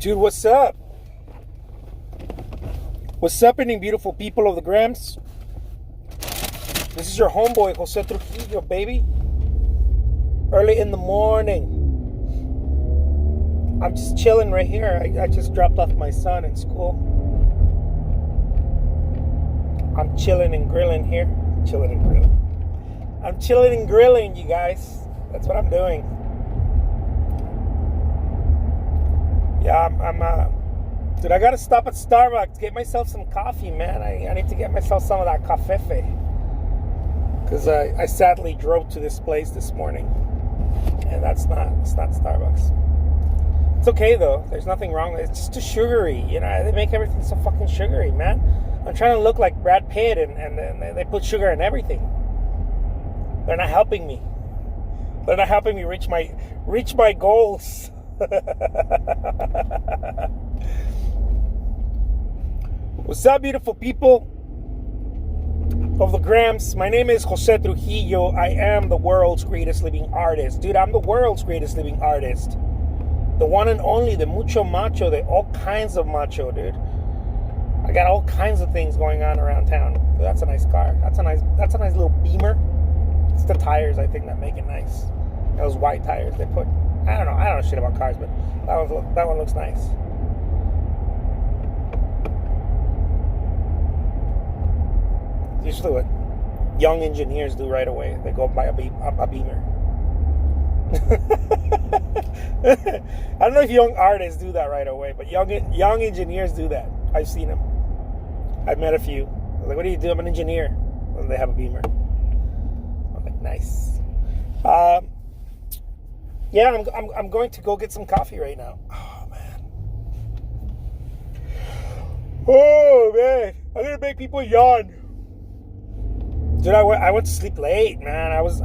Dude, what's up? What's happening, beautiful people of the Grams? This is your homeboy, Jose Trujillo, baby. Early in the morning. I'm just chilling right here. I just dropped off my son in school. I'm chilling and grilling here. Chilling and grilling. I'm chilling and grilling, you guys. That's what I'm doing. Yeah, dude, I gotta stop at Starbucks, get myself some coffee, man. I need to get myself some of that cafefe. Because I sadly drove to this place this morning. And it's not Starbucks. It's okay, though. There's nothing wrong with it. It's just too sugary. You know, they make everything so fucking sugary, man. I'm trying to look like Brad Pitt, and they put sugar in everything. They're not helping me. They're not helping me reach my goals. What's up, beautiful people of the Grams? My name is Jose Trujillo. I am the world's greatest living artist. Dude, I'm the world's greatest living artist. The one and only, the mucho macho, the all kinds of macho, dude. I got all kinds of things going on around town. Dude, that's a nice car. That's a nice little Beamer. It's the tires, I think, that make it nice. Those white tires they put. I don't know shit about cars, but that one looks nice. Usually what young engineers do right away, they go buy a Beamer. I don't know if young artists do that right away, but young engineers do that. I've seen them. I've met a few. I'm like, what do you do? I'm an engineer. And they have a Beamer. I'm like, nice. Yeah, I'm going to go get some coffee right now. Oh man, I'm gonna make people yawn. Dude, I went to sleep late, man. I was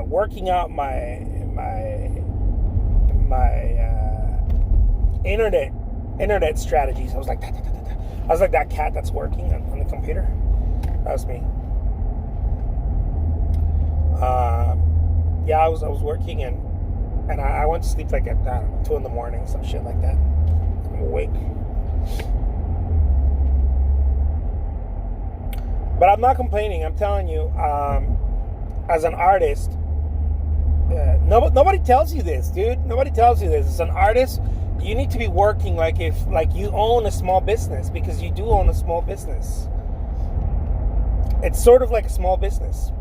working out my internet strategies. I was like that cat that's working on the computer. That was me. Yeah, I was working and I went to sleep like at 2 in the morning, some shit like that. I'm awake. But I'm not complaining. I'm telling you, as an artist, nobody tells you this, dude. Nobody tells you this. As an artist, you need to be working like you own a small business, because you do own a small business. It's sort of like a small business.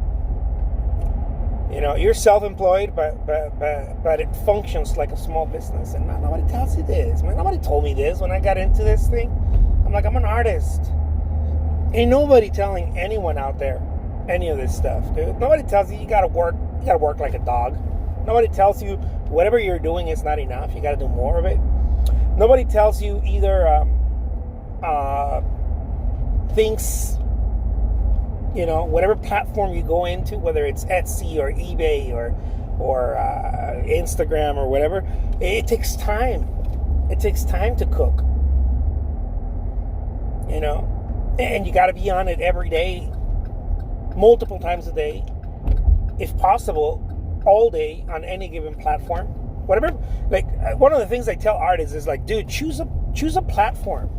You know, you're self-employed, but it functions like a small business. And nobody tells you this. Man, nobody told me this when I got into this thing. I'm like, I'm an artist. Ain't nobody telling anyone out there any of this stuff, dude. Nobody tells you gotta work like a dog. Nobody tells you whatever you're doing is not enough. You gotta do more of it. Nobody tells you either things. You know, whatever platform you go into, whether it's Etsy or eBay or Instagram or whatever, it takes time. It takes time to cook. You know, and you got to be on it every day, multiple times a day, if possible, all day on any given platform. Whatever. Like, one of the things I tell artists is like, dude, choose a platform.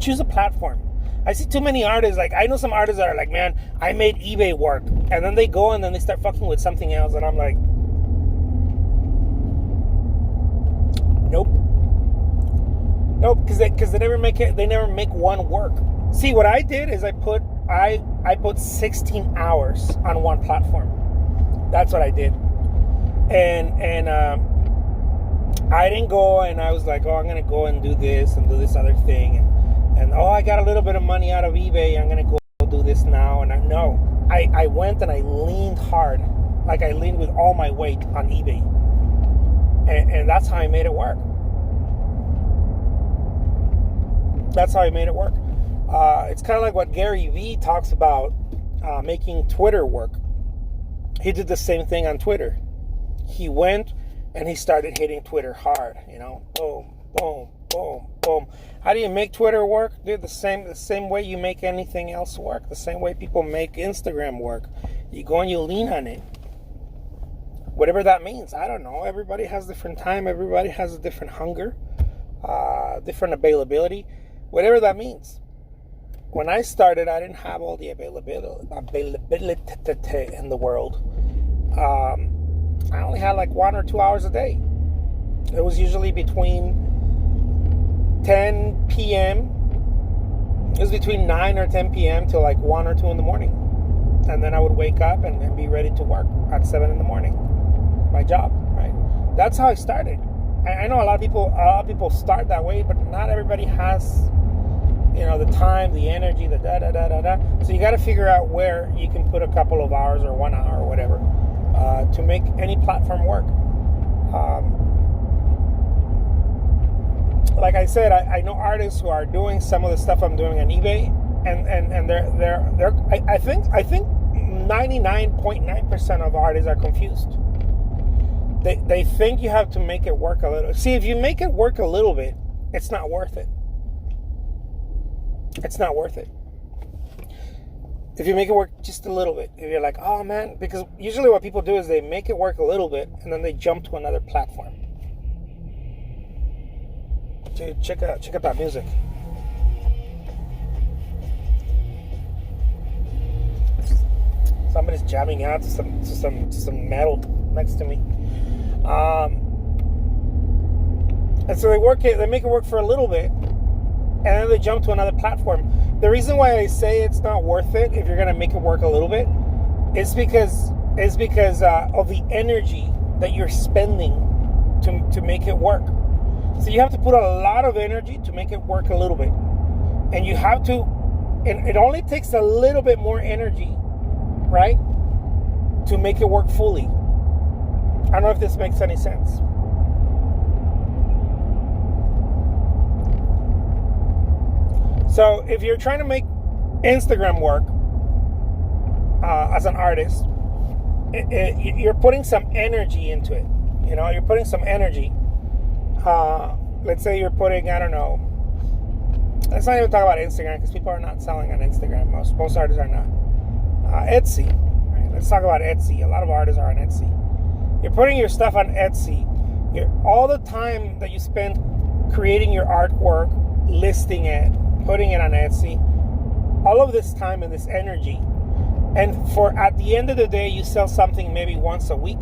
Choose a platform. I see too many artists, like, I know some artists that are like, man, I made eBay work. And then they go and then they start fucking with something else. And I'm like, nope. Nope, because they never make it. They never make one work. See, what I did is I put 16 hours on one platform. That's what I did. And I didn't go and I was like, oh, I'm going to go and do this other thing. And oh, I got a little bit of money out of eBay. I'm going to go do this now. And I went and I leaned hard. Like I leaned with all my weight on eBay. And that's how I made it work. That's how I made it work. It's kind of like what Gary Vee talks about, making Twitter work. He did the same thing on Twitter. He went and he started hitting Twitter hard. You know, boom, boom, boom, boom. How do you make Twitter work? Dude, the same way you make anything else work. The same way people make Instagram work. You go and you lean on it. whatever that means. I don't know. Everybody has different time. Everybody has a different hunger, different availability, whatever that means. When I started, I didn't have all the availability in the world. I only had like 1 or 2 hours a day. It was usually between 10 p.m. It was between 9 or 10 p.m. till like 1 or 2 in the morning. And then I would wake up and be ready to work at 7 in the morning. My job, right? That's how I started. I know a lot of people start that way, but not everybody has, the time, the energy, the da-da-da-da-da. So you got to figure out where you can put a couple of hours or 1 hour or whatever to make any platform work. Like I said, I know artists who are doing some of the stuff I'm doing on eBay, and they're I think 99.9% of artists are confused. They think you have to make it work a little. See, if you make it work a little bit, it's not worth it. It's not worth it. If you make it work just a little bit, if you're like, oh man, because usually what people do is they make it work a little bit and then they jump to another platform. Dude, check out that music. Somebody's jamming out to some metal next to me. And so they make it work for a little bit, and then they jump to another platform. The reason why I say it's not worth it if you're gonna make it work a little bit is because of the energy that you're spending to make it work. So you have to put a lot of energy to make it work a little bit, and you have to. And it only takes a little bit more energy, right, to make it work fully. I don't know if this makes any sense. So if you're trying to make Instagram work as an artist, you're putting some energy into it. You're putting some energy. Let's say you're putting, I don't know. Let's not even talk about Instagram because people are not selling on Instagram. Most artists are not. Etsy. Right? Let's talk about Etsy. A lot of artists are on Etsy. You're putting your stuff on Etsy. All the time that you spend creating your artwork, listing it, putting it on Etsy, all of this time and this energy, and for at the end of the day you sell something maybe once a week,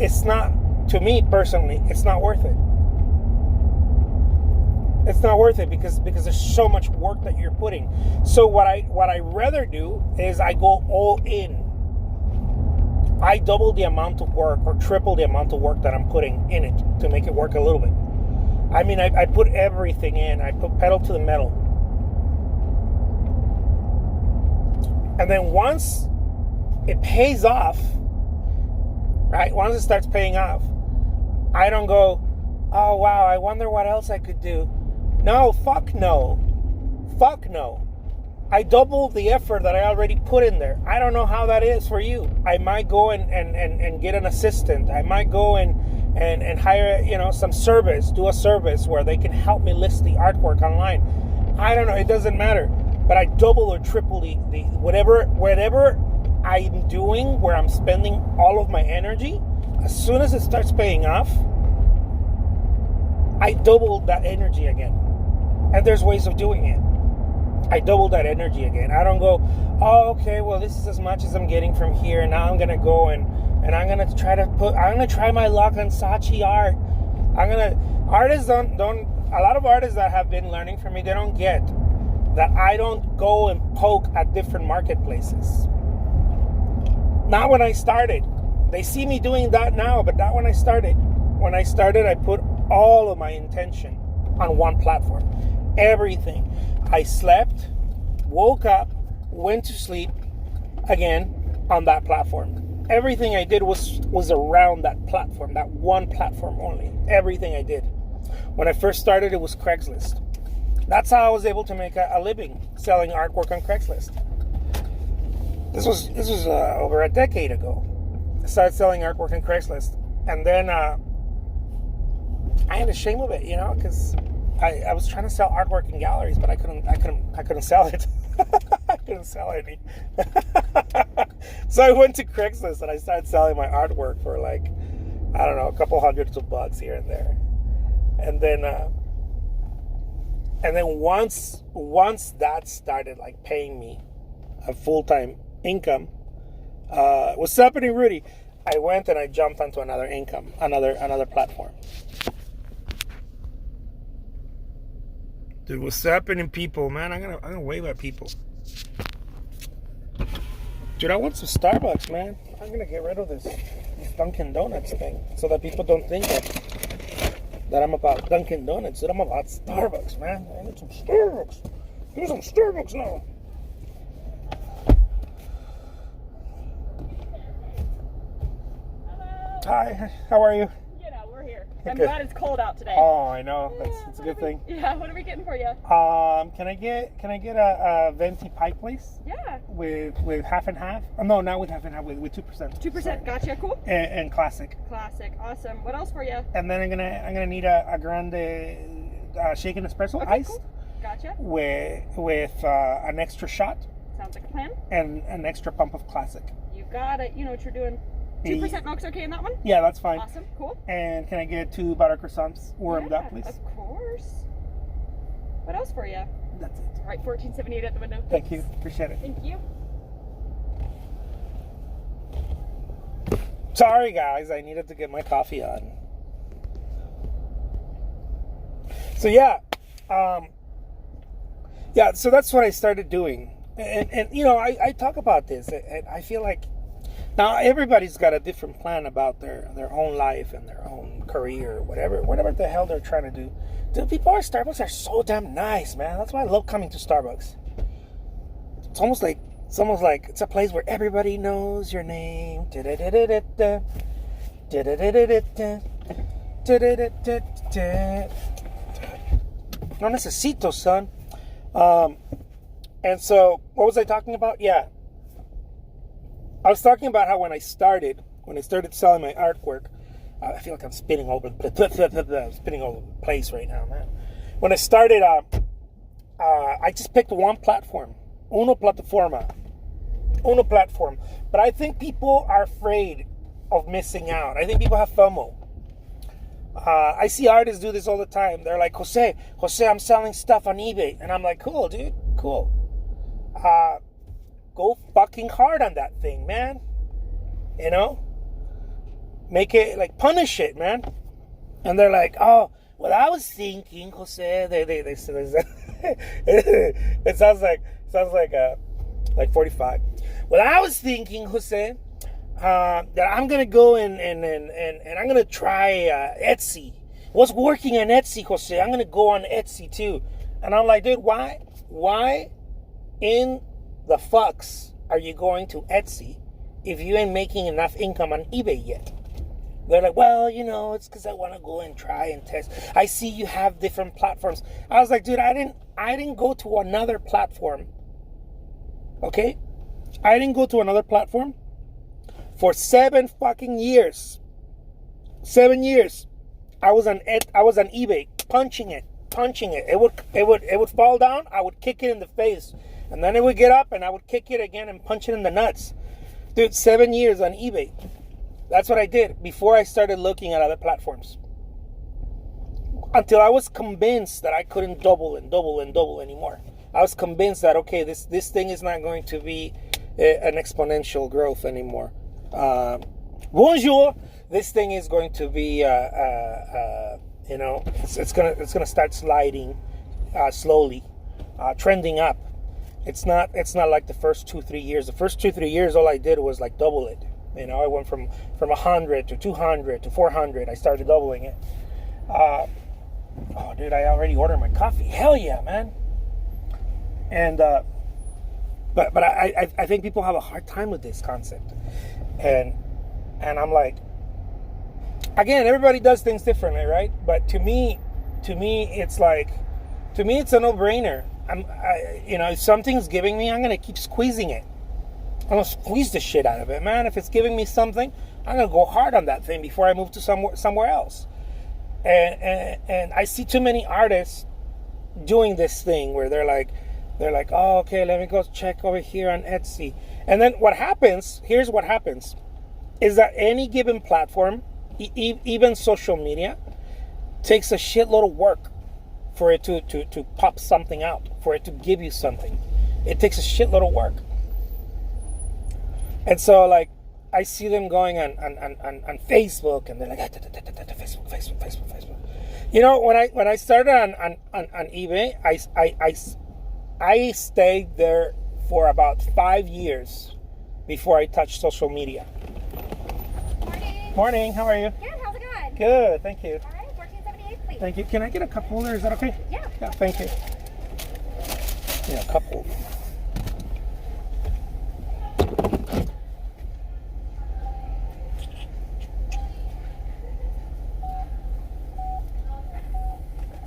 it's not, to me personally, it's not worth it. It's not worth it because there's so much work that you're putting. So what I rather do is I go all in. I double the amount of work or triple the amount of work that I'm putting in it to make it work a little bit. I mean, I put everything in. I put pedal to the metal. And then once it pays off, right? Once it starts paying off, I don't go, oh wow, I wonder what else I could do. No, fuck no. Fuck no. I double the effort that I already put in there. I don't know how that is for you. I might go and get an assistant. I might go and hire, some service, do a service where they can help me list the artwork online. I don't know. It doesn't matter. But I double or triple the whatever I'm doing where I'm spending all of my energy. As soon as it starts paying off, I double that energy again. And there's ways of doing it. I double that energy again. I don't go, oh, okay, well, this is as much as I'm getting from here. Now I'm going to go and I'm going to try my luck on Saatchi art. Artists don't, a lot of artists that have been learning from me, they don't get that I don't go and poke at different marketplaces. Not when I started. They see me doing that now, but not when I started. When I started, I put all of my intention on one platform. Everything. I slept, woke up, went to sleep again on that platform. Everything I did was around that platform, that one platform only. Everything I did. When I first started, it was Craigslist. That's how I was able to make a living selling artwork on Craigslist. This was over a decade ago. I started selling artwork on Craigslist, and then I had a shame of it, because I was trying to sell artwork in galleries, but I couldn't sell it. I couldn't sell any. So I went to Craigslist and I started selling my artwork for like I don't know, a couple hundreds of bucks here and there. And then once that started like paying me a full-time income, what's happening, Rudy? I went and I jumped onto another platform. Dude, what's happening, people? Man, I'm gonna wave at people. Dude, I want some Starbucks, man. I'm gonna get rid of this Dunkin' Donuts thing so that people don't think that I'm about Dunkin' Donuts. That I'm about Starbucks, man. I need some Starbucks. Give me some Starbucks now. Hello. Hi, how are you? You know, we're here. I'm Okay. glad it's cold out today. Oh, I know. It's a good thing. Yeah, what are we getting for you? Can I get a venti pie, please? Yeah. With half and half? Oh, no, not with half and half. With 2%. 2%. Gotcha. Cool. And classic. Classic. Awesome. What else for you? And then I'm gonna need a grande shaken espresso, Okay, iced, cool. Gotcha. with an extra shot Sounds like a plan. and an extra pump of classic. You got it. You know what you're doing. 2% milk's okay in that one? Yeah, that's fine. Awesome. Cool. And can I get 2 butter croissants warmed up, please? Of course. What else for you? That's it. All right, 1478 at the window. Thank you. Appreciate it. Thank you. Sorry, guys. I needed to get my coffee on. So so that's what I started doing, and you know, I talk about this, and I feel like now everybody's got a different plan about their own life and their own career, whatever the hell they're trying to do. The people at Starbucks are so damn nice, man. That's why I love coming to Starbucks. It's almost like it's a place where everybody knows your name. No necesito, son. And so, what was I talking about? Yeah. I was talking about how when I started selling my artwork, I feel like I'm spinning all over the place right now, man. When I started, I just picked one platform. Uno platform. But I think people are afraid of missing out. I think people have FOMO. I see artists do this all the time. They're like, Jose, I'm selling stuff on eBay. And I'm like, cool, dude, cool. Go fucking hard on that thing, man. You know? Make it, like, punish it, man. And they're like, oh, well, I was thinking, Jose, they said, it sounds like 45. Well, I was thinking, Jose, that I'm gonna go and I'm gonna try Etsy. What's working on Etsy, Jose? I'm gonna go on Etsy too. And I'm like, dude, why in the fucks are you going to Etsy if you ain't making enough income on eBay yet? They're like, well, you know, it's because I want to go and try and test. I see you have different platforms. I was like, dude, I didn't go to another platform. Okay? I didn't go to another platform for 7 fucking years. 7 years. I was on eBay, punching it. It would fall down. I would kick it in the face, and then it would get up, and I would kick it again and punch it in the nuts. Dude, 7 years on eBay. That's what I did before I started looking at other platforms. Until I was convinced that I couldn't double anymore. I was convinced that, okay, this thing is not going to be an exponential growth anymore. Bonjour. This thing is going to be, it's gonna start sliding slowly, trending up. It's not like the first 2-3 years. The first 2-3 years, all I did was like double it. You know, I went from 100 to 200 to 400. I started doubling it. Oh, dude, I already ordered my coffee. Hell yeah, man. And but I think people have a hard time with this concept, and I'm like, again, everybody does things differently, right? But to me, it's a no-brainer. If something's giving me, I'm gonna keep squeezing it. I'm gonna squeeze the shit out of it, man. If it's giving me something, I'm gonna go hard on that thing before I move to somewhere else. And I see too many artists doing this thing where they're like, oh, okay, let me go check over here on Etsy. And then here's what happens, is that any given platform even social media takes a shitload of work for it to pop something out, for it to give you something. It takes a shitload of work. And so, like, I see them going on Facebook, and they're like, Facebook. You know, when I started on eBay, I stayed there for about 5 years before I touched social media. Morning. How are you? Good. How's it going? Good. Thank you. All right. 1478, please. Thank you. Can I get a cup holder? Is that okay? Yeah. Yeah. Thank you. Yeah, cup holder.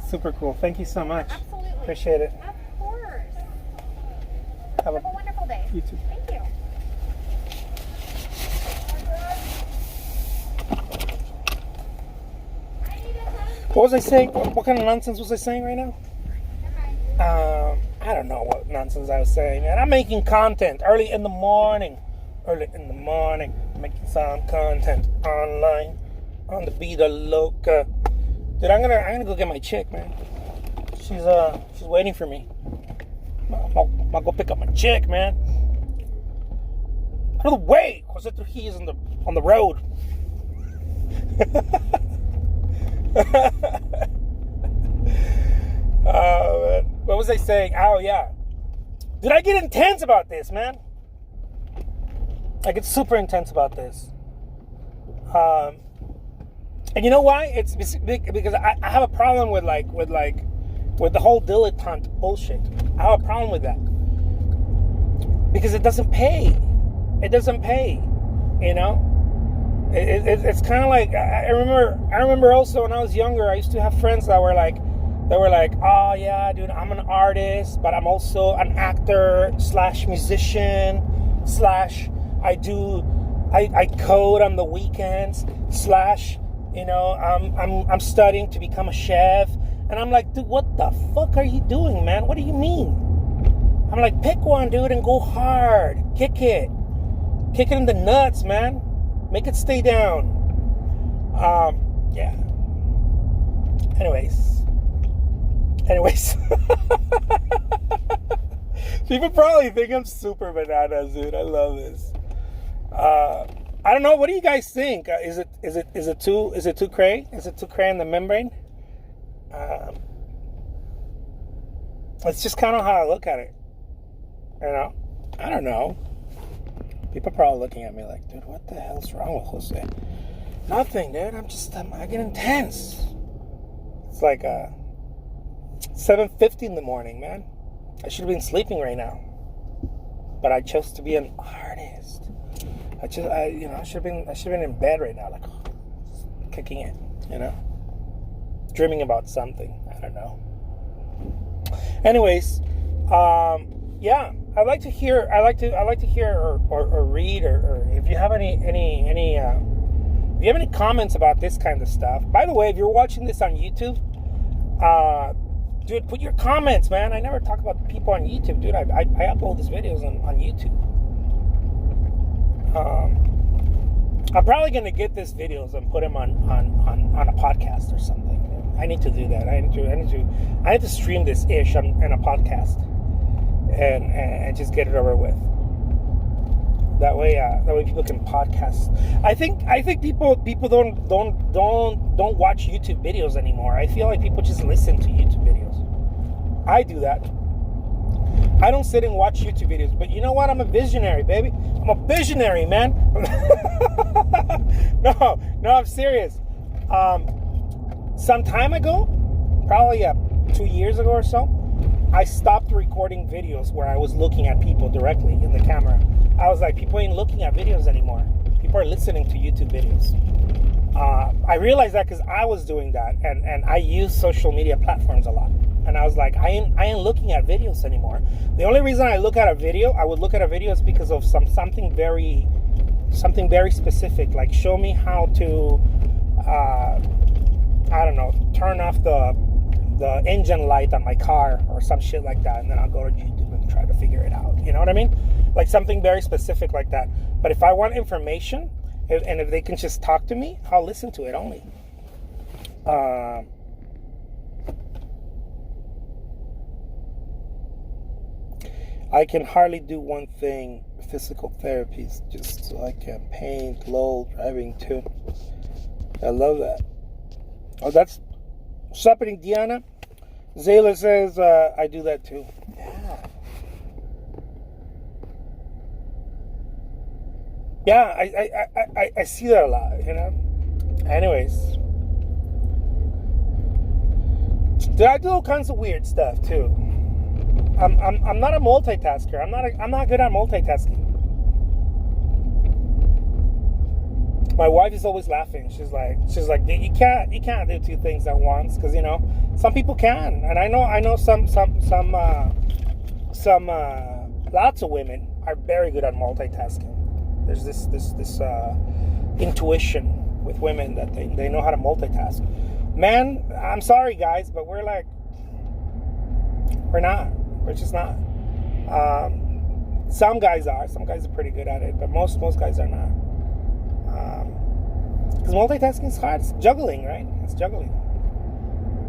Super cool. Thank you so much. Absolutely. Appreciate it. Of course. Have Have a wonderful day. You too. Thank you. What was I saying? What kind of nonsense was I saying right now? I don't know what nonsense I was saying, man. I'm making content early in the morning. Making some content online on the Vida Loca. Dude, I'm gonna go get my chick, man. She's waiting for me. I'll go pick up my chick, man. Out of the way! Jose Trujillo's on the road. Oh, man. What was I saying? Oh, yeah. Did I get intense about this, man? I get super intense about this. And you know why? It's because I have a problem with the whole dilettante bullshit. I have a problem with that because it doesn't pay. It doesn't pay. You know. It's kind of like I remember also when I was younger, I used to have friends that were like, oh yeah, dude, I'm an artist, but I'm also an actor / musician / I code on the weekends / you know, I'm studying to become a chef. And I'm like, dude, what the fuck are you doing, man? What do you mean? I'm like, pick one, dude, and go hard. Kick it in the nuts, man. Make it stay down. Yeah. Anyways. People probably think I'm super bananas, dude. I love this. I don't know. What do you guys think? Is it too cray? Is it too cray in the membrane? It's just kind of how I look at it. You know? I don't know. People are probably looking at me like, dude, what the hell's wrong with Jose? Nothing, dude. I get intense. It's like 7:50 in the morning, man. I should have been sleeping right now, but I chose to be an artist. I should have been in bed right now, like kicking it, you know, dreaming about something. I don't know. Anyways, yeah, I'd like to hear or read or if you have any comments about this kind of stuff. By the way, if you're watching this on YouTube, dude, put your comments, man. I never talk about people on YouTube, dude. I upload these videos on YouTube. I'm probably gonna get these videos and put them on a podcast or something. I need to do that. I need to stream this ish on a podcast and just get it over with. That way people can podcast. I think people don't watch YouTube videos anymore. I feel like people just listen to YouTube videos. I do that. I don't sit and watch YouTube videos, but you know what? I'm a visionary, baby. I'm a visionary, man. No, I'm serious. Some time ago, probably 2 years ago or so, I stopped recording videos where I was looking at people directly in the camera. I was like, people ain't looking at videos anymore. People are listening to YouTube videos. I realized that because I was doing that, and I use social media platforms a lot. And I was like, I ain't looking at videos anymore. The only reason I would look at a video is because of something very specific. Like, show me how to, I don't know, turn off the engine light on my car or some shit like that, and then I'll go to YouTube and try to figure it out. You know what I mean? Like something very specific like that. But if I want information, And if they can just talk to me, I'll listen to it only. I can hardly do one thing. Physical therapy, just so I can paint, lol, driving too. I love that. Oh, that's what's happening, Diana. Zayla says I do that too. Yeah, I see that a lot, you know. Anyways, dude, I do all kinds of weird stuff too. I'm not a multitasker. I'm not good at multitasking. My wife is always laughing. She's like, you can't do two things at once, because some people can, and I know some lots of women are very good at multitasking. There's this intuition with women that they know how to multitask. Man, I'm sorry guys, but we're not. We're just not. Some guys are. Some guys are pretty good at it, but most guys are not. Because multitasking is hard. It's juggling, right? It's juggling.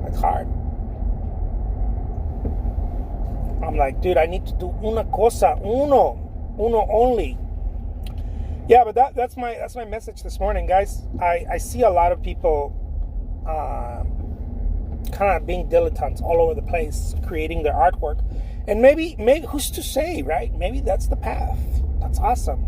It's hard. I'm like, dude, I need to do uno only. Yeah, but that's my message this morning, guys. I see a lot of people kind of being dilettantes all over the place, creating their artwork. And maybe who's to say, right? Maybe that's the path. That's awesome.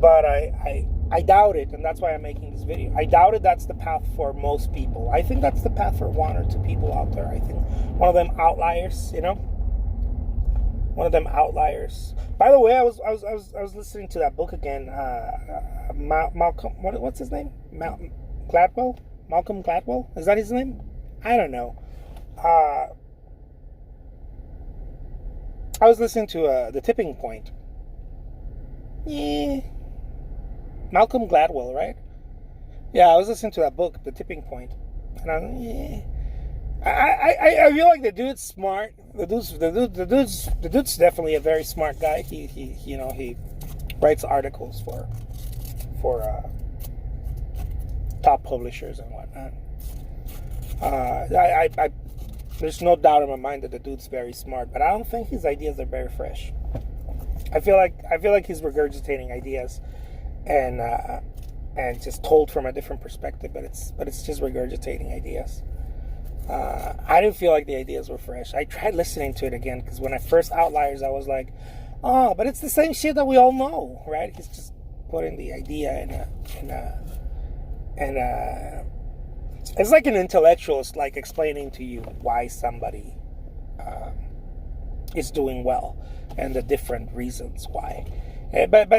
But I doubt it, and that's why I'm making this video. I doubt it that's the path for most people. I think that's the path for one or two people out there. I think one of them outliers, one of them outliers. By the way, I was listening to that book again. Malcolm, what's his name? Gladwell? Malcolm Gladwell? Is that his name? I don't know. I was listening to The Tipping Point. Yeah. Malcolm Gladwell, right? Yeah, I was listening to that book, The Tipping Point, and I feel like the dude's smart. The dude's definitely a very smart guy. He writes articles for top publishers and whatnot. There's no doubt in my mind that the dude's very smart, but I don't think his ideas are very fresh. I feel like he's regurgitating ideas and just told from a different perspective, but it's just regurgitating ideas. I didn't feel like the ideas were fresh. I tried listening to it again, because when I first Outliers, I was like, oh, but it's the same shit that we all know, right? He's just putting the idea in it's like an intellectualist, like explaining to you why somebody is doing well and the different reasons why. But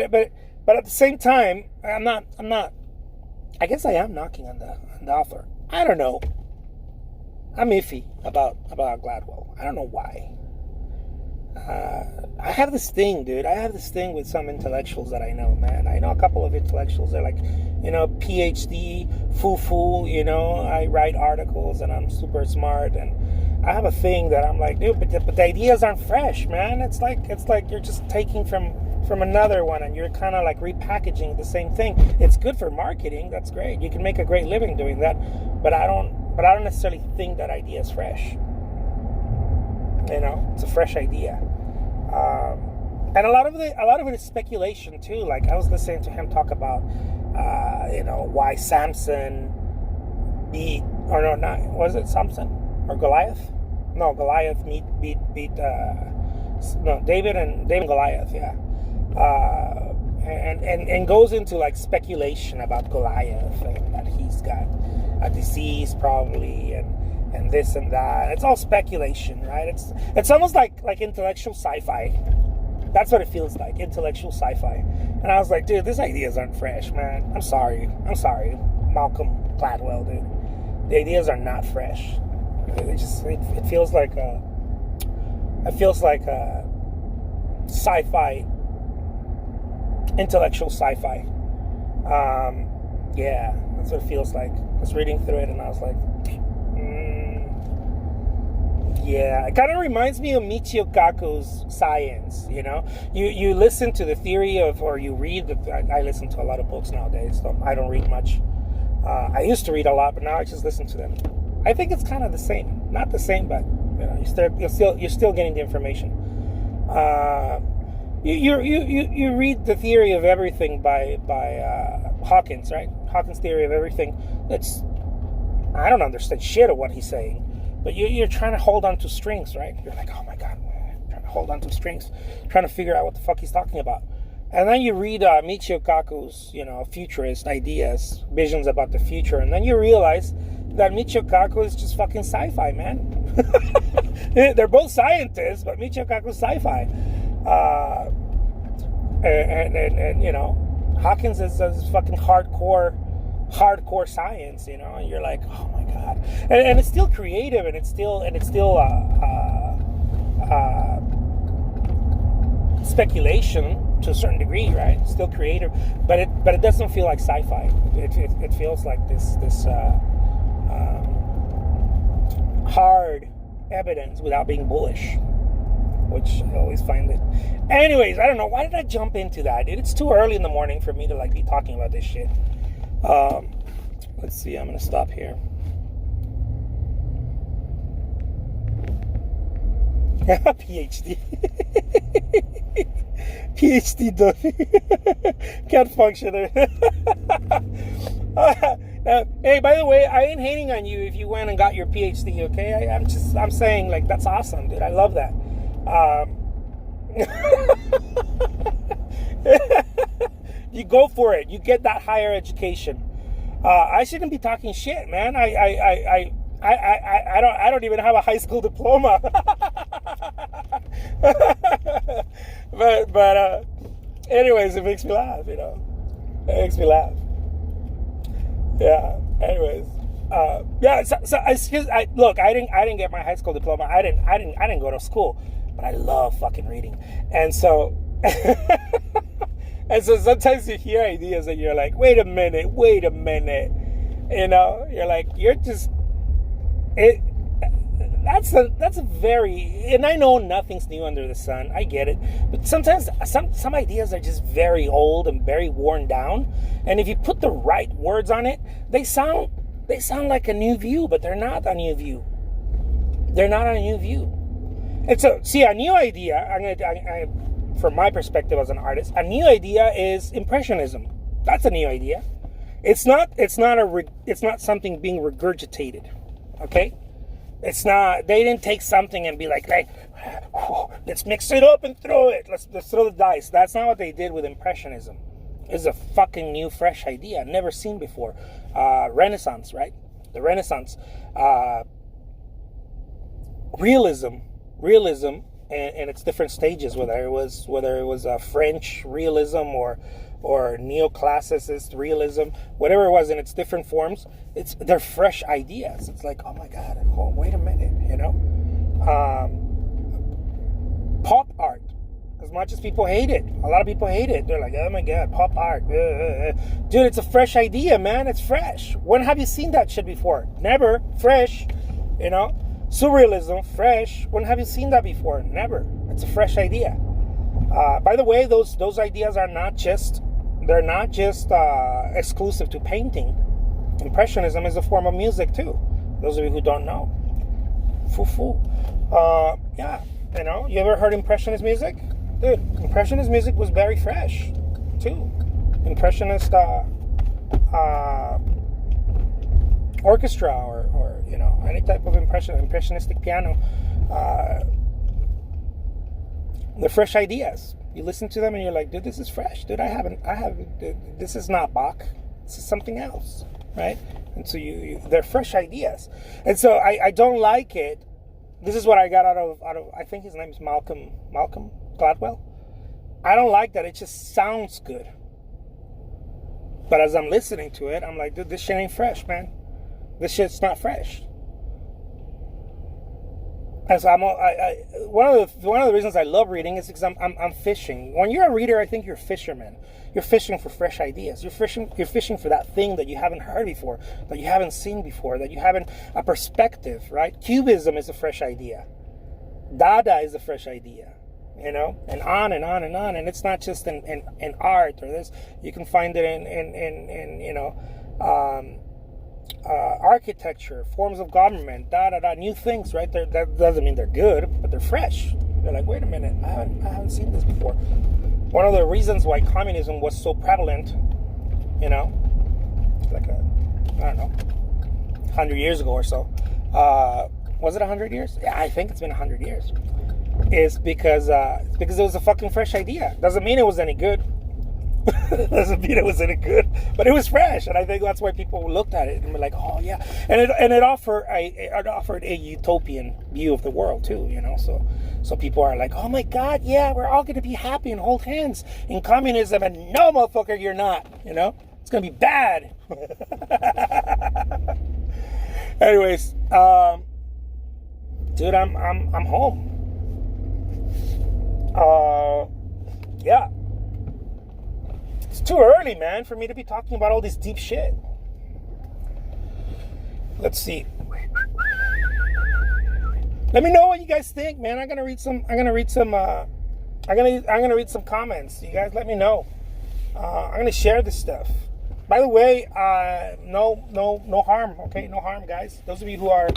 at the same time, I'm not. I guess I am knocking on the author. I don't know. I'm iffy about Gladwell. I don't know why. I have this thing, dude. I have this thing with some intellectuals that I know, man. I know a couple of intellectuals. They're like, PhD, foo-foo, I write articles and I'm super smart. And I have a thing that I'm like, dude, but the ideas aren't fresh, man. It's like you're just taking from another one and you're kind of like repackaging the same thing. It's good for marketing. That's great. You can make a great living doing that. But I don't necessarily think that idea is fresh. It's a fresh idea. And a lot of it is speculation too. Like I was listening to him talk about, why Samson beat, or no, not, was it Samson or Goliath? No, Goliath beat David and Goliath, yeah. And goes into like speculation about Goliath and that he's got a disease probably and this and that. It's all speculation, right? It's almost like intellectual sci-fi. That's what it feels like, intellectual sci-fi. And I was like, dude, these ideas aren't fresh, man. I'm sorry, Malcolm Gladwell, dude. The ideas are not fresh. It feels like a sci-fi, intellectual sci-fi. Yeah, that's what it feels like. I was reading through it and I was like, Yeah, it kind of reminds me of Michio Kaku's Science. You listen to the theory of, or you read. I listen to a lot of books nowadays. So I don't read much. I used to read a lot, but now I just listen to them. I think it's kind of the same. Not the same, but you're still getting the information. You read the theory of everything by Hawkins, right? Hawkins' theory of everything. I don't understand shit of what he's saying, but you're trying to hold on to strings, right? You're like, oh my god, I'm trying to hold on to strings, trying to figure out what the fuck he's talking about. And then you read Michio Kaku's, futurist ideas, visions about the future, and then you realize that Michio Kaku is just fucking sci-fi, man. They're both scientists, but Michio Kaku's sci-fi. And Hawkins is fucking hardcore science, and you're like, oh my god. And it's still creative, and it's still speculation to a certain degree, right? It's still creative, but it doesn't feel like sci-fi. It feels like this hard evidence without being bullish, which I always find it. Anyways, I don't know, why did I jump into that, dude? It's too early in the morning for me to be talking about this shit. Let's see, I'm gonna stop here. PhD. PhD Duffy. Can't function. Hey, by the way, I ain't hating on you if you went and got your PhD, okay? I'm saying, that's awesome, dude. I love that. You go for it. You get that higher education. I shouldn't be talking shit, man. I don't even have a high school diploma. but anyways, it makes me laugh, It makes me laugh. Yeah. Anyways, yeah. So look, I didn't get my high school diploma. I didn't go to school, but I love fucking reading, and so. And so sometimes you hear ideas and you're like, wait a minute. You're like, that's a very, and I know nothing's new under the sun. I get it. But sometimes some ideas are just very old and very worn down. And if you put the right words on it, they sound like a new view, but they're not a new view. They're not a new view. And so, see, a new idea, from my perspective as an artist, a new idea is Impressionism. That's a new idea. It's not something being regurgitated. Okay? It's not. They didn't take something and be like, let's mix it up and throw it. Let's throw the dice. That's not what they did with Impressionism. It's a fucking new, fresh idea, never seen before. Renaissance, right? The Renaissance, realism. And its different stages, whether it was French realism or neoclassicist realism, whatever it was in its different forms, they're fresh ideas. It's like, oh my god, wait a minute, pop art. As much as people hate it, a lot of people hate it. They're like, oh my god, pop art, dude. It's a fresh idea, man. It's fresh. When have you seen that shit before? Never. Fresh, Surrealism, fresh. When have you seen that before? Never. It's a fresh idea. By the way, those ideas are not just exclusive to painting. Impressionism is a form of music too. Those of you who don't know, yeah. You ever heard Impressionist music? Dude, Impressionist music was very fresh too. Impressionist orchestra or any type of impressionistic piano, they're fresh ideas. You listen to them and you're like, dude, this is fresh, dude. This is not Bach, this is something else, right? And so they're fresh ideas. And so I don't like it. This is what I got out of I think his name is Malcolm Gladwell. I don't like that. It just sounds good, but as I'm listening to it, I'm like, dude, this shit ain't fresh, man. This shit's not fresh. And so one of the reasons I love reading is because I'm fishing. When you're a reader, I think you're a fisherman. You're fishing for fresh ideas. You're fishing for that thing that you haven't heard before, that you haven't seen before, that you haven't a perspective, right? Cubism is a fresh idea. Dada is a fresh idea, you know, and on and on and on. And it's not just in art or this. You can find it in you know, architecture, forms of government, new things, right? That doesn't mean they're good, but they're fresh. You're like, wait a minute, I haven't seen this before. One of the reasons why communism was so prevalent, you know, like I don't know, 100 years ago or so. Was it 100 years? Yeah, I think it's been 100 years. Is because it was a fucking fresh idea. Doesn't mean it was any good. Doesn't mean it was any good, but it was fresh, and I think that's why people looked at it and were like, "Oh yeah," and it offered a utopian view of the world too, you know. So people are like, "Oh my God, yeah, we're all gonna be happy and hold hands in communism," and no, motherfucker, you're not. You know, it's gonna be bad. Anyways, dude, I'm home. Yeah. It's too early, man, for me to be talking about all this deep shit. Let's see. Let me know what you guys think, man. I'm gonna read some comments. You guys let me know. I'm gonna share this stuff. By the way, no harm, okay? No harm, guys. Those of you who are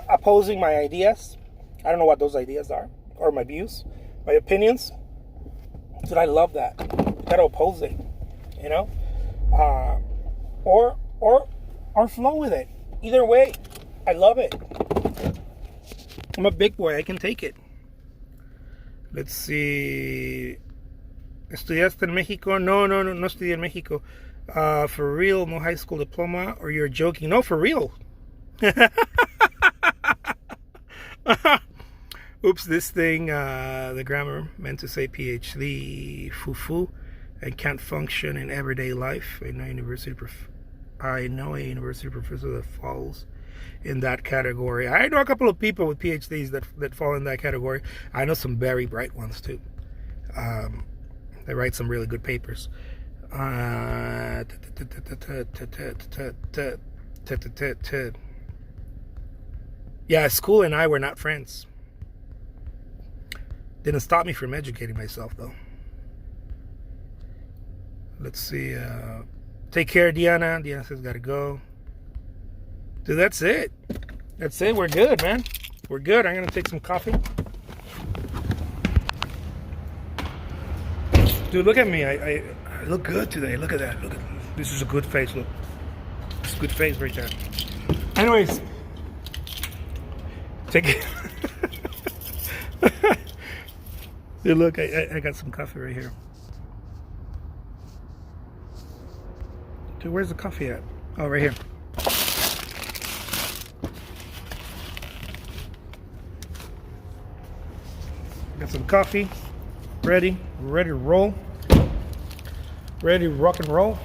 opposing my ideas, I don't know what those ideas are, or my views, my opinions. Dude, I love that. Gotta oppose it, you know, or flow with it. Either way, I love it. I'm a big boy. I can take it. Let's see. ¿Estudiaste en Mexico? No estudié en Mexico. For real, no high school diploma, or you're joking? No, for real. Oops, this thing, the grammar meant to say PhD, foo-foo, and can't function in everyday life. I know a university professor that falls in that category. I know a couple of people with PhDs that fall in that category. I know some very bright ones too. They write some really good papers. Yeah, school and I were not friends. Didn't stop me from educating myself, though. Let's see. Take care, Diana. Diana says, gotta go. Dude, that's it. That's it. We're good, man. We're good. I'm gonna take some coffee. Dude, look at me. I look good today. Look at that. Look at this. Is a good face. Look. It's a good face right there. Anyways. Take it. Dude, look, I got some coffee right here. Dude, where's the coffee at? Oh, right here. Got some coffee. Ready. We're ready to roll. Ready to rock and roll.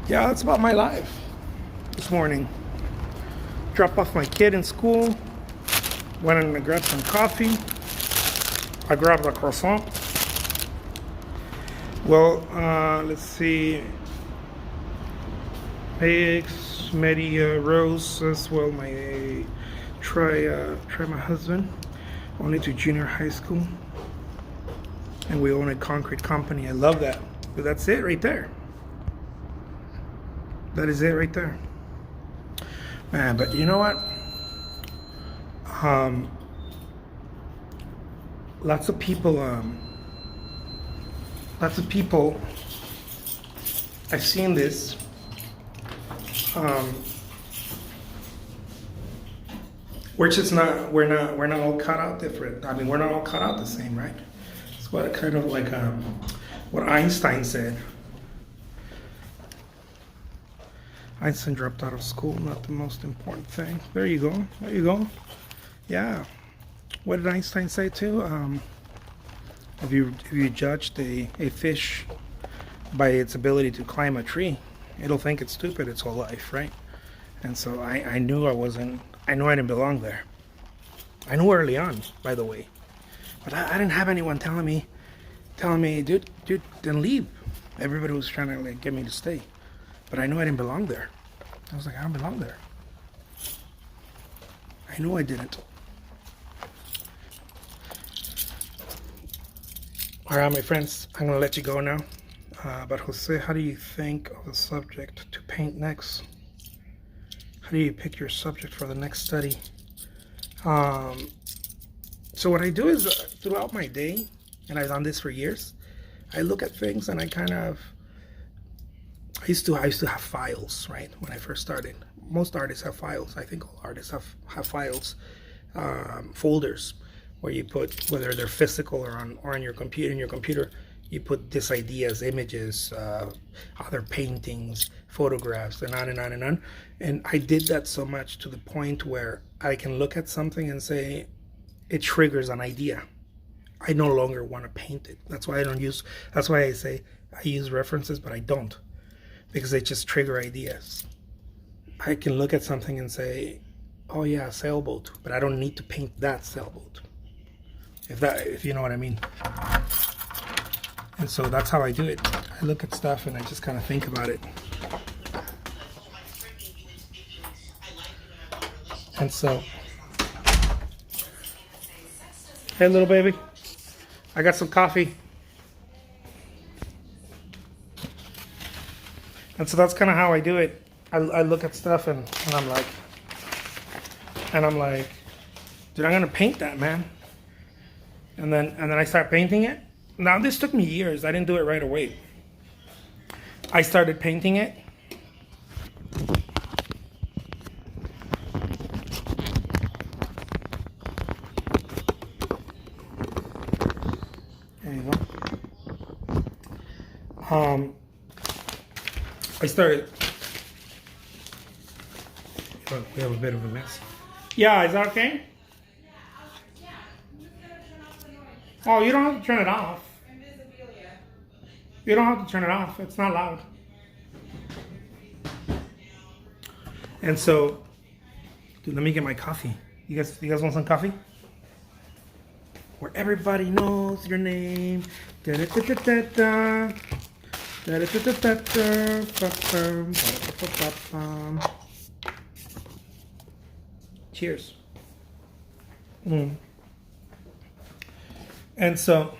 Yeah, that's about my life this morning. Drop off my kid in school. Went in to grab some coffee. I grabbed a croissant. Well, let's see. Eggs, Maria Rose as well. My try my husband. Only to junior high school, and we own a concrete company. I love that. But that's it right there. That is it right there, man. But you know what? Lots of people. I've seen this. We're not all cut out different. I mean, we're not all cut out the same, right? It's what kind of like what Einstein said. Einstein dropped out of school, not the most important thing. There you go. There you go. Yeah. What did Einstein say too? If you judged a fish by its ability to climb a tree, it'll think it's stupid its whole life, right? And so I knew I knew I didn't belong there. I knew early on, by the way. But I didn't have anyone telling me, dude, then leave. Everybody was trying to like get me to stay. But I knew I didn't belong there. I was like, I don't belong there. I knew I didn't. All right, my friends, I'm going to let you go now. But Jose, how do you think of the subject to paint next? How do you pick your subject for the next study? So what I do is throughout my day, and I've done this for years, I look at things and I kind of, I used to have files, right? When I first started. Most artists have files. I think all artists have files, folders, where you put, whether they're physical or on your computer, you put these ideas, images, other paintings, photographs, and on and on and on. And I did that so much to the point where I can look at something and say, it triggers an idea. I no longer want to paint it. That's why I say I use references, but I don't, because they just trigger ideas. I can look at something and say, oh yeah, a sailboat, but I don't need to paint that sailboat. If you know what I mean. And so that's how I do it. I look at stuff and I just kind of think about it. And so, hey little baby, I got some coffee. And so that's kind of how I do it. I look at stuff and I'm like, dude, I'm gonna paint that, man. And then I start painting it. Now this took me years. I didn't do it right away. I started painting it. There you go. I started. Oh, we have a bit of a mess. Yeah, is that okay? Oh, you don't have to turn it off. You don't have to turn it off. It's not loud. And so, dude, let me get my coffee. You guys want some coffee? Where everybody knows your name. Da-da-da-da-da-da. Da-da-da-da-da-da. Cheers. And so,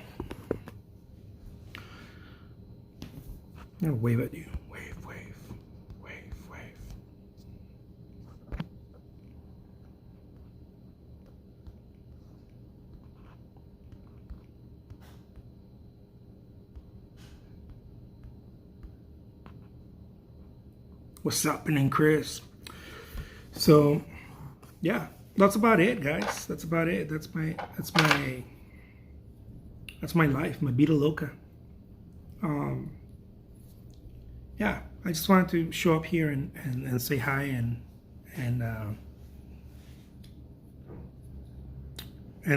I'm gonna wave at you. Wave, wave, wave, wave. What's happening, Chris? So, yeah, that's about it, guys. That's about it. That's my life, my vida loca. Yeah, I just wanted to show up here and say hi and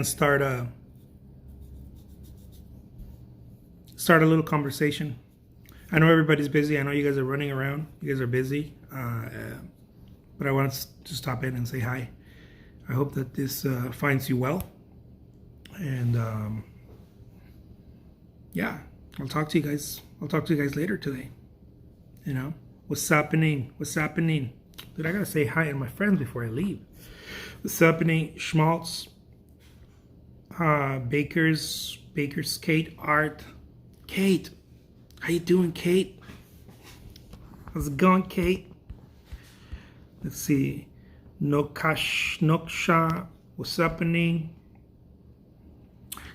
start a little conversation. I know everybody's busy. I know you guys are running around. You guys are busy, but I wanted to stop in and say hi. I hope that this finds you well, and yeah, I'll talk to you guys later today. You know, what's happening? What's happening? Dude, I gotta say hi to my friends before I leave. What's happening? Schmaltz, Baker's, Kate, Art. Kate, how you doing, Kate? How's it going, Kate? Let's see. Noksha, what's happening?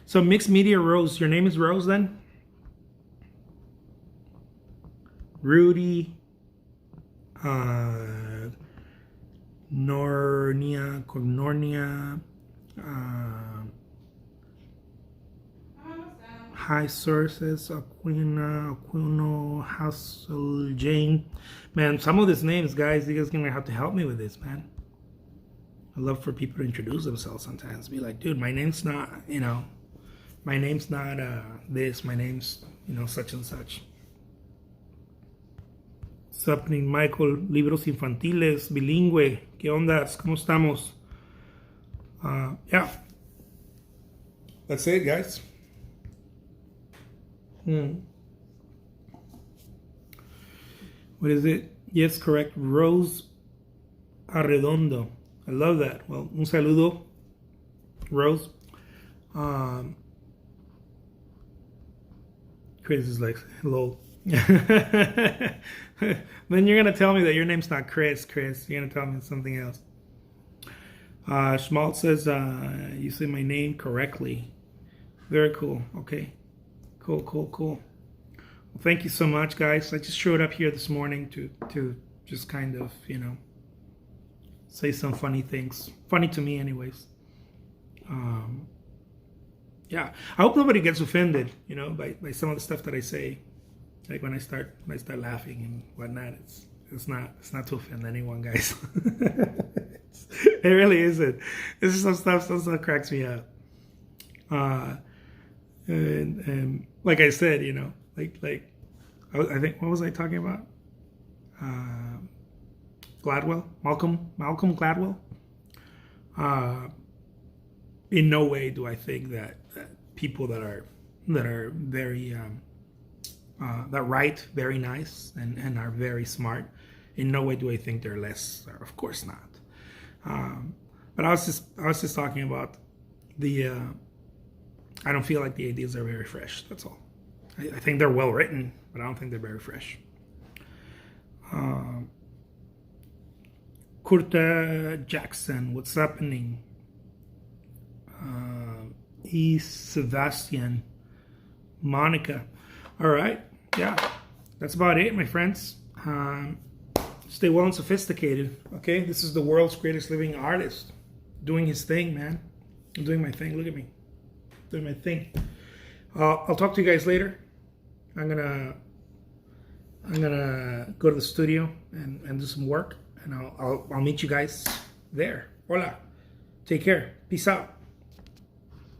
So Mixed Media Rose, your name is Rose then? Rudy, Cognornia, High Sources, Aquino, Hassel, Jane. Man, some of these names, guys, you guys are gonna have to help me with this, man. I love for people to introduce themselves sometimes. Be like, dude, my name's not, my name's not this, my name's, such and such. What's happening, Michael? Libros infantiles, bilingüe. ¿Qué ondas? ¿Cómo estamos? Yeah. That's it, guys. What is it? Yes, correct. Rose Arredondo. I love that. Well, un saludo, Rose. Chris is like, hello. Then you're going to tell me that your name's not Chris. You're going to tell me something else. Schmaltz says, you say my name correctly. Very cool. Okay. Cool. Well, thank you so much, guys. I just showed up here this morning to just kind of, say some funny things. Funny to me, anyways. Yeah. I hope nobody gets offended, by some of the stuff that I say. Like when I start laughing and whatnot, it's not to offend anyone, guys. It really isn't. This is some stuff that cracks me up. And like I said, like I think, what was I talking about? Gladwell, Malcolm Gladwell. In no way do I think that people that are very that write very nice and are very smart, in no way do I think they're less. Of course not. But I was just talking about the. I don't feel like the ideas are very fresh. That's all. I think they're well written, but I don't think they're very fresh. Kurta Jackson, what's happening? Sebastian, Monica. All right, yeah, that's about it, my friends. Stay well and sophisticated. Okay, this is the world's greatest living artist, doing his thing, man. I'm doing my thing. Look at me, doing my thing. I'll talk to you guys later. I'm gonna go to the studio and do some work, and I'll meet you guys there. Hola, take care, peace out.